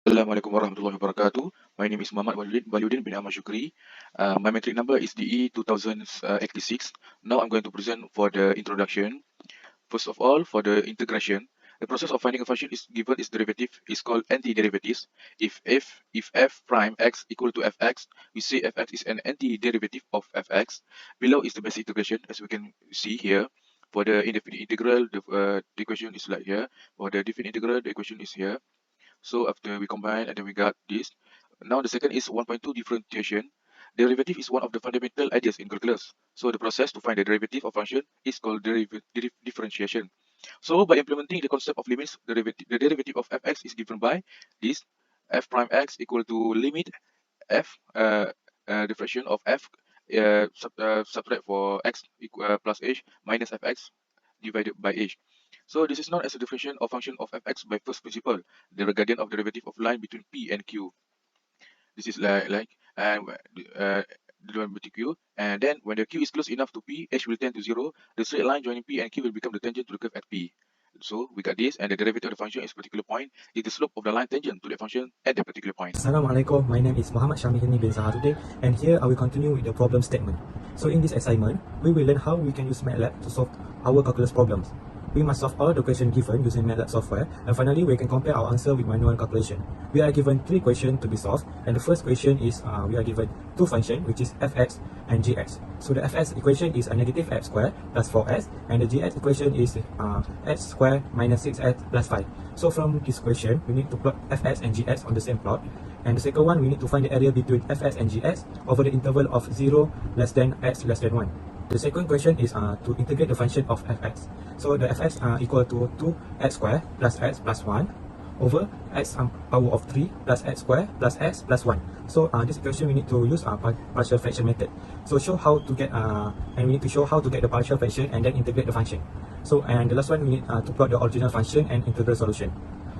Assalamualaikum warahmatullahi wabarakatuh. My name is Muhammad Waluddin bin Ahmad Shukri. My metric number is DE 2086. Now I'm going to present for the introduction. First of all, for the integration, the process of finding a function is given its derivative is called antiderivatives. If f prime x equal to fx, we say fx is an antiderivative of fx. Below is the basic integration, as we can see here. For the indefinite integral, the equation is like here. For the definite integral, the equation is here. So after we combine and then we got this. Now the second is 1.2 differentiation. Derivative is one of the fundamental ideas in calculus. So the process to find the derivative of function is called differentiation. So by implementing the concept of limits, the derivative of fx is given by this f prime x equal to limit f the fraction of f subtract for x plus h minus fx divided by h. So this is known as a differentiation of function of fx by first principle, the gradient of derivative of line between p and q. This is like the one between q, and then when the q is close enough to p, h will tend to 0. The straight line joining p and q will become the tangent to the curve at p. So we got this, and the derivative of the function is a particular point is the slope of the line tangent to the function at the particular point. Assalamualaikum, my name is Muhammad Syamihani bin Zahar today, and here I will continue with the problem statement. So in this assignment, we will learn how we can use MATLAB to solve our calculus problems. We must solve all the questions given using MATLAB software, and finally we can compare our answer with manual calculation. We are given 3 questions to be solved, and the first question is we are given 2 functions, which is fx and gx. So the fx equation is a negative x squared plus 4s, and the gx equation is x squared minus 6x plus 5. So from this question, we need to plot fx and gx on the same plot. And the second one, we need to find the area between fx and gx over the interval of 0 less than x less than 1. The second question is to integrate the function of fx. So the fx equal to 2x squared plus x plus 1 over x power of 3 plus x squared plus x plus 1. So this equation we need to use partial fraction method. So show how to get and we need to show how to get the partial fraction and then integrate the function. So and the last one, we need to plot the original function and integral solution.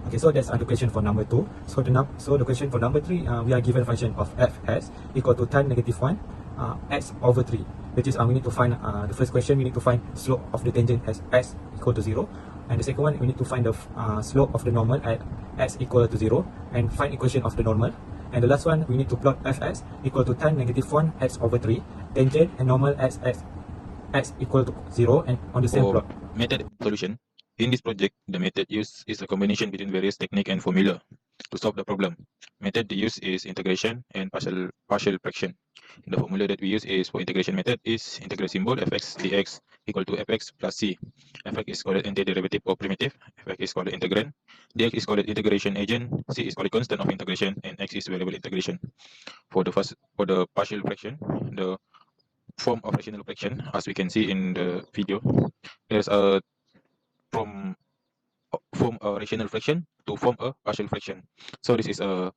Okay, so that's the question for number 2. So the question for number 3, we are given function of fs equal to tan negative 1 x over 3, which is we need to find the first question, we need to find slope of the tangent as x equal to 0, and the second one, we need to find the slope of the normal at x equal to 0 and find equation of the normal. And the last one, we need to plot fx equal to tan negative 1 x over 3, tangent and normal as x equal to 0 and on the same plot. Method solution. In this project, the method used is a combination between various technique and formula to solve the problem. Method used is integration and partial fraction. The formula that we use is for integration method is integral symbol fx dx equal to fx plus c. Fx is called antiderivative or primitive, fx is called integrand, dx is called integration agent, c is called constant of integration, and x is variable integration. For the partial fraction, the form of rational fraction, as we can see in the video, there's a from form a rational fraction to form a partial fraction. So this is a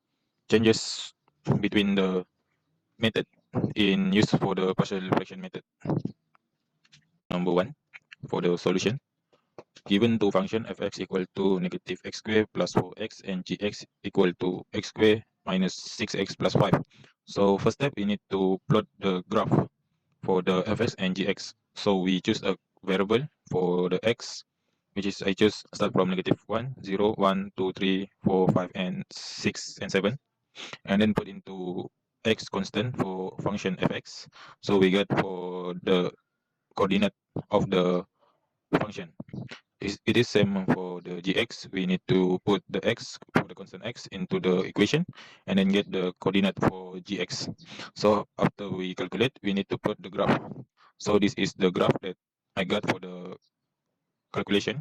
changes between the method in use for the partial fraction method. Number 1, for the solution, given two function fx equal to negative x squared plus 4x and gx equal to x squared minus 6x plus 5. So first step, we need to plot the graph for the fx and gx. So we choose a variable for the x, which is I choose start from negative 1, 0, 1, 2, 3, 4, 5, and 6 and 7, and then put into x constant for function fx. So we get for the coordinate of the function. It is same for the gx. We need to put the x for the constant x into the equation and then get the coordinate for gx. So after we calculate, we need to plot the graph. So this is the graph that I got for the calculation,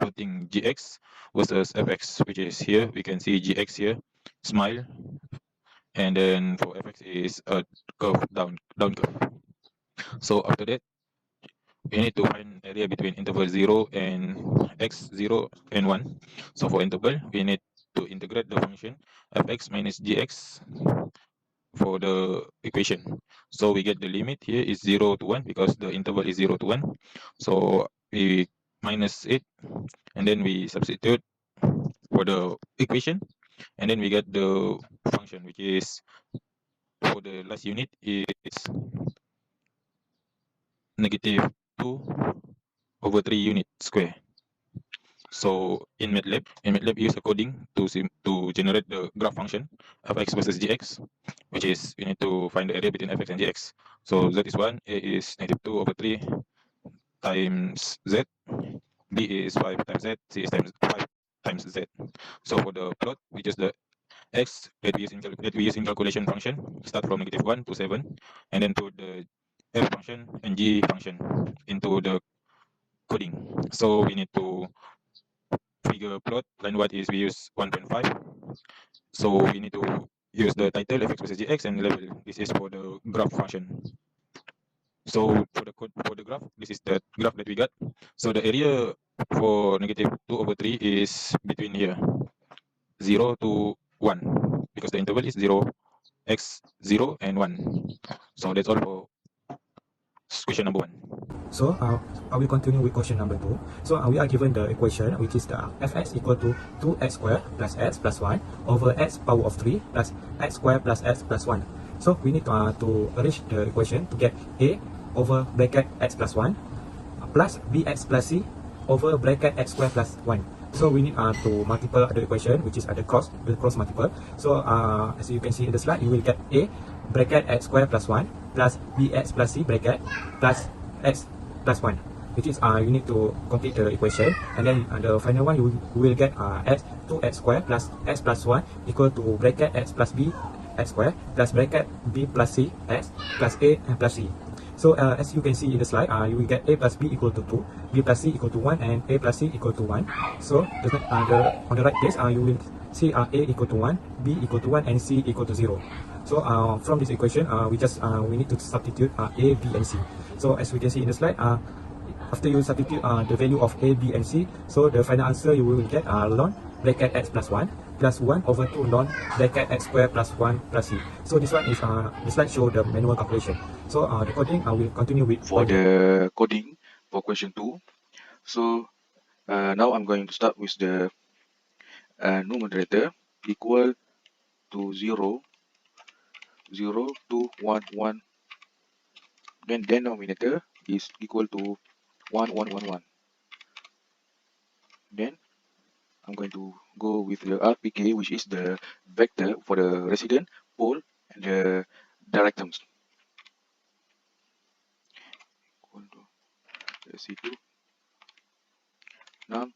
putting gx versus fx, which is here. We can see gx here, smile, and then for fx is a curve down curve. So after that, we need to find area between interval 0 and x 0 and 1. So for interval, we need to integrate the function fx minus gx for the equation. So we get the limit here is 0 to 1 because the interval is 0 to 1. So we minus it, and then we substitute for the equation, and then we get the function, which is for the last unit is negative 2 over 3 unit square. So in MATLAB, use a coding to generate the graph function of x versus gx, which is we need to find the area between fx and gx. So z is 1, a is -2/3 times z, b is 5 times z, c is 5 times z. So for the plot, we just the x that we use in calculation function start from -1 to 7, and then put the f function and g function into the coding. So we need to figure plot. Line 1 is we use 1.5. So we need to use the title fx versus gx and level. This is for the graph function. So for the code for the graph, this is the graph that we got. So the area for -2/3 is between here 0 to 1, because the interval is 0, x 0 and 1. So that's all for question number 1. So I will continue with question number 2. So we are given the equation, which is the fx equal to 2x squared plus x plus 1 over x power of 3 plus x squared plus x plus 1. So we need to arrange the equation to get a over bracket x plus 1 plus bx plus c over bracket x squared plus 1. So we need to multiply the equation, which is the cross multiple. So as you can see in the slide, you will get a bracket x squared plus 1 plus bx plus c bracket plus x plus 1, which is you need to complete the equation, and then the final one you will get x 2x squared plus x plus 1 equal to bracket x plus b x squared plus bracket b plus c x plus a and plus c. So as you can see in the slide, you will get a plus b equal to 2, b plus c equal to 1, and a plus c equal to 1. So on the right place, you will see a equal to 1, b equal to 1, and c equal to 0. So from this equation, we need to substitute a, b, and c. So as we can see in the slide, after you substitute the value of a, b, and c, so the final answer you will get ln bracket x plus 1 plus 1 over 2 ln bracket x squared plus 1 plus c. So this one is the slide show the manual calculation. So the coding I will continue with For the coding for question 2. So now I'm going to start with the numerator equal to 0, 0 to 1, 1. Then denominator is equal to 1, 1, 1, 1. Then I'm going to go with the RPK, which is the vector for the resident, pole, and the direct terms. Equal to C2, num,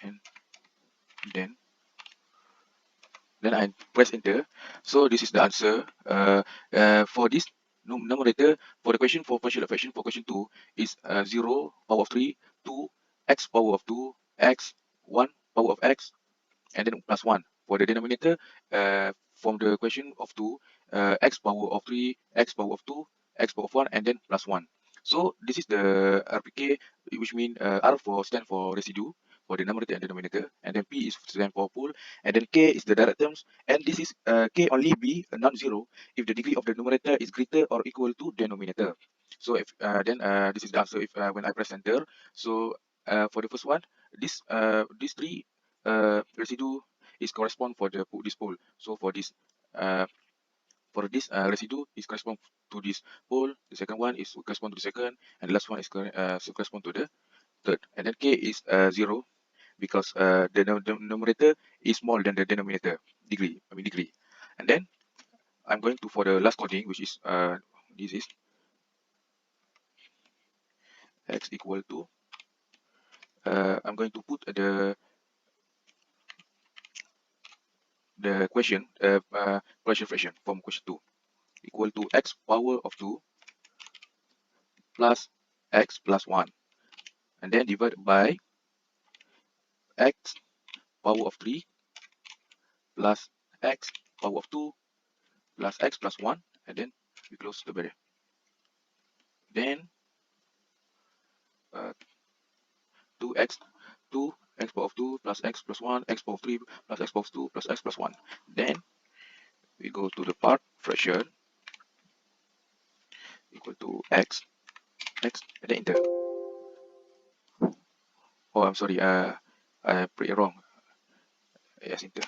and then I press enter. So this is the answer. For this numerator, for the question for partial fraction for question 2 is 0 power of 3, 2, x power of 2, x, 1 power of x, and then plus 1. For the denominator, from the question of 2, x power of 3, x power of 2, x power of 1, and then plus 1. So this is the RPK, which means R for stand for residue for the numerator and denominator, and then P is stand for pole, and then K is the direct terms, and this is K only be non-zero if the degree of the numerator is greater or equal to denominator. So if this is the answer if when I press enter. So for the first one, these three residue is correspond for this pole. So for this residue is correspond to this pole. The second one is correspond to the second, and the last one is correspond to the third. And then K is 0 because the numerator is smaller than the denominator degree. And then I'm going to for the last coding, which is this is x equal to I'm going to put the question partial fraction from question 2 equal to x power of 2 plus x plus 1, and then divided by x power of 3 plus x power of 2 plus x plus 1, and then we close the bracket. Then 2x power of 2 plus x plus 1, x power of 3 plus x power of 2 plus x plus 1. Then we go to the part fraction equal to x, and then enter. Oh, I'm sorry, I put it wrong. Yes, enter.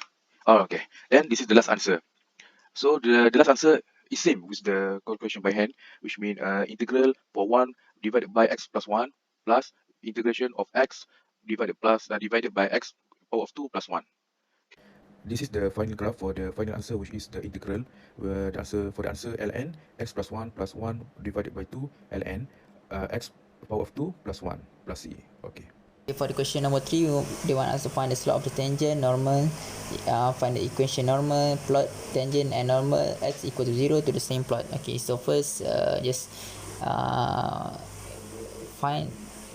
Oh, okay. Then this is the last answer. So the last answer is same with the calculation by hand, which means integral for 1 divided by x plus 1 plus integration of x divided by x power of 2 plus 1. This is the final graph for the final answer, which is the integral, where the answer ln x plus 1 divided by 2 ln x power of 2 plus 1 plus c. Okay. For the question number 3, they want us to find the slope of the tangent, normal, find the equation normal, plot tangent and normal, x equal to 0 to the same plot. Okay, so first just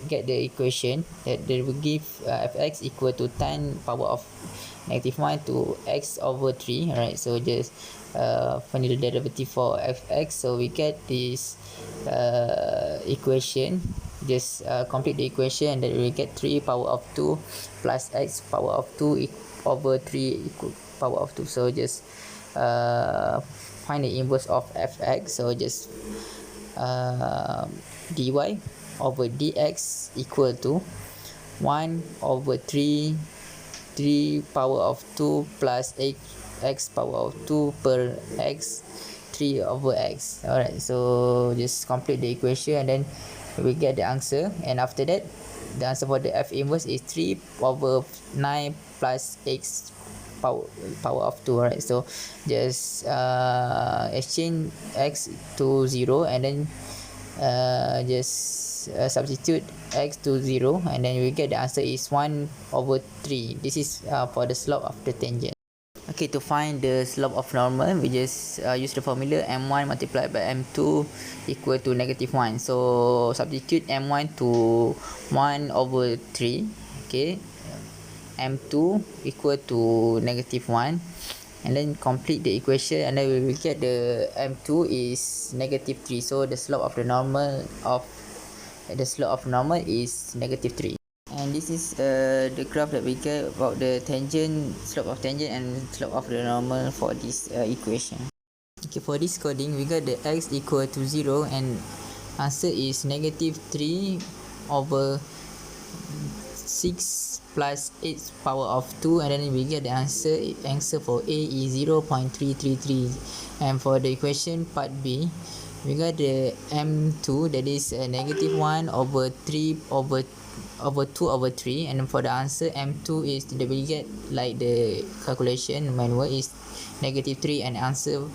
get the equation that they will give fx equal to tan power of -1 to x over 3. Alright, so just find the derivative for fx. So we get this equation. Just complete the equation and then we get 3 power of 2 plus x power of 2 over 3 equal power of 2. So just find the inverse of fx. So just dy over dx equal to 1 over 3 power of 2 plus x power of 2 per x 3 over x. Alright, so just complete the equation and then we get the answer. And after that, the answer for the f inverse is 3 over 9 plus x power of 2. Alright, so just exchange x to 0 and then just substitute x to 0 and then we get the answer is 1 over 3. This is for the slope of the tangent. Okay, to find the slope of normal, we just use the formula m1 multiplied by m2 equal to -1. So substitute m1 to 1 over 3. Okay, m2 equal to -1 and then complete the equation and then we will get the m2 is -3. So the slope of normal is -3. And this is the graph that we get about the tangent, slope of tangent and slope of the normal for this equation. Okay, for this coding we got the x equal to 0 and answer is -3 over 6 plus 8 power of 2 and then we get the answer for A is 0.333. And for the equation part B, we got the m2 that is -1 over 3 over 2 over 3 and for the answer m2 is that we get like the calculation manual is -3 and answer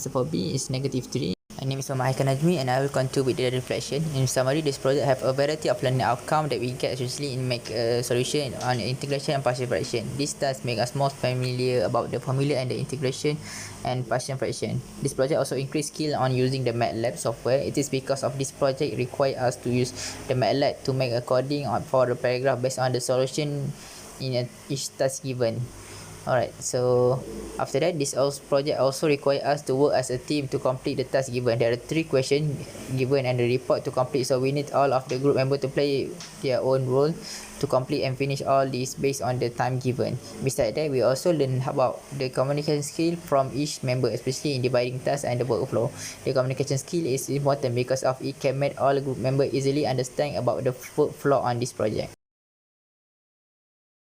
for B is -3. My name is Muhammad Haikal Najmi and I will continue with the reflection. In summary, this project have a variety of learning outcome that we get especially in make a solution on integration and partial fraction. This does make us more familiar about the formula and the integration and partial fraction. This project also increase skill on using the MATLAB software. It is because of this project require us to use the MATLAB to make a coding for the paragraph based on the solution in each task given. Alright, so after that, this project also require us to work as a team to complete the task given. There are 3 questions given and the report to complete, so we need all of the group member to play their own role to complete and finish all this based on the time given. Besides that, we also learn about the communication skill from each member, especially in dividing tasks and the workflow. The communication skill is important because of it can make all group members easily understand about the workflow on this project.